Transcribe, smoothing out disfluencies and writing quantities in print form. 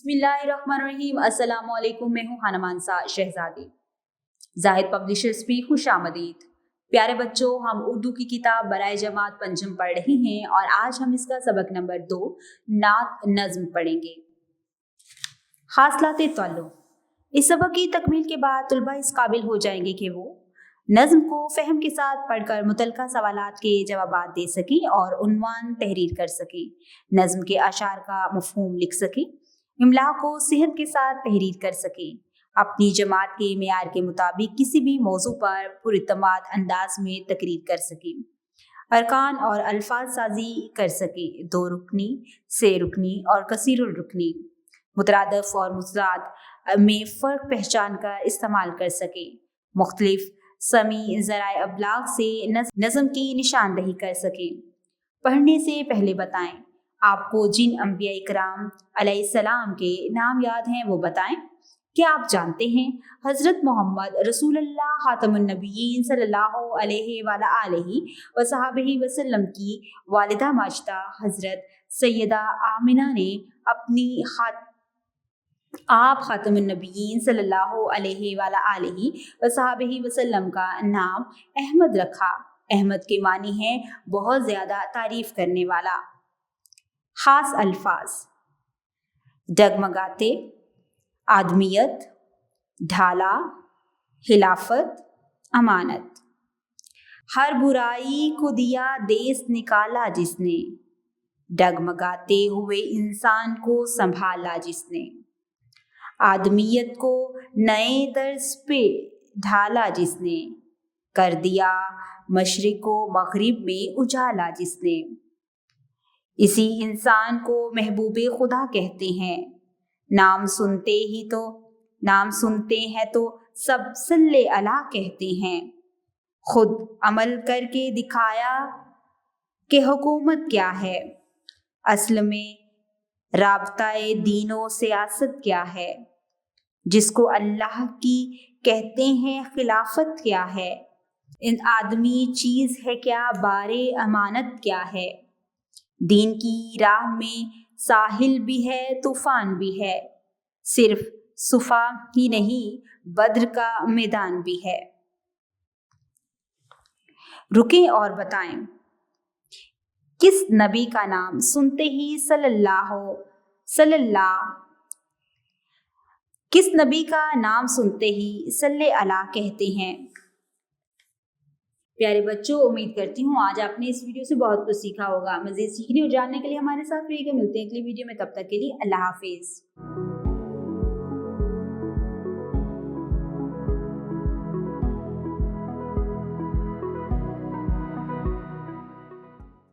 बिस्मिल्लाहिर्रहमानिर्रहीम। अस्सलाम वालेकुम। मैं हूँ हानमानसा शहजादी। जाहिद पब्लिशर्स पे खुश आमदीद। प्यारे बच्चों, हम उर्दू की किताब बराए जमात पंचम पढ़ रहे हैं और आज हम इसका सबक नंबर 2 नात नज़्म पढ़ेंगे। हासलाते ताल्लुक़। इस सबक की तकमील के बाद तुलबा इस काबिल हो जाएंगे कि वो नज़्म को फ़हम के साथ पढ़कर मुतल्लिक़ा सवालात के जवाबात दे सकें और उन्वान तहरीर कर सकें, नज़्म के अशार का मफ़हूम लिख सकें, इमला को सेहत के साथ तहरीर कर सकें, अपनी जमात के मेयार के मुताबिक किसी भी मौजू पर पुरितमाद अंदाज में तकरीर कर सकें, अरकान और अल्फाज साजी कर सकें, 2 रुकनी, से रुकनी और कसीरुल रुकनी, मुतरादफ और मुतज़ाद में फ़र्क पहचान कर इस्तेमाल कर सकें, मुख्तलिफ समी ज़राए अबलाग से नज़्म की निशानदही कर सकें। पढ़ने से पहले बताएं, आपको जिन अंबिया इकराम अलैहिस्सलाम के नाम याद हैं वो बताएं। क्या आप जानते हैं हज़रत मोहम्मद रसूलुल्लाह खातमुन नबिय्यीन सल्लल्लाहु अलैहि व सहाबिही वसल्लम की वालिदा माजिदा हज़रत सैयदा आमिना ने अपनी आप खातमुन नबिय्यीन सल्लल्लाहु अलैहि व सहाबिही वसल्लम का नाम अहमद रखा। अहमद के मानी है बहुत ज़्यादा तारीफ़ करने वाला। खास अल्फाज: डगमगाते, आदमियत, ढाला, खिलाफत, अमानत। हर बुराई को दिया देश निकाला जिसने, डगमगाते हुए इंसान को संभाला जिसने, आदमियत को नए तर्ज पे ढाला जिसने, कर दिया मशरिक़ को मग़रिब में उजाला जिसने। इसी इंसान को महबूबे खुदा कहते हैं। नाम सुनते हैं तो सब सल्ले अला कहते हैं। खुद अमल करके दिखाया कि हुकूमत क्या है, असल में राब्ताए दीनो सियासत क्या है, जिसको अल्लाह की कहते हैं खिलाफत क्या है, इन आदमी चीज़ है क्या, बारे अमानत क्या है। दीन की राह में साहिल भी है, तूफान भी है, सिर्फ सुफा ही नहीं बद्र का मैदान भी है। रुकें और बताएं, किस नबी का नाम सुनते ही सल्ले अला कहते हैं। प्यारे बच्चों, उम्मीद करती हूँ आज आपने इस वीडियो से बहुत कुछ सीखा होगा। मज़ीद सीखने और जानने के लिए हमारे साथ मिलते हैं अगली वीडियो में। तब तक के लिए अल्लाह हाफिज़।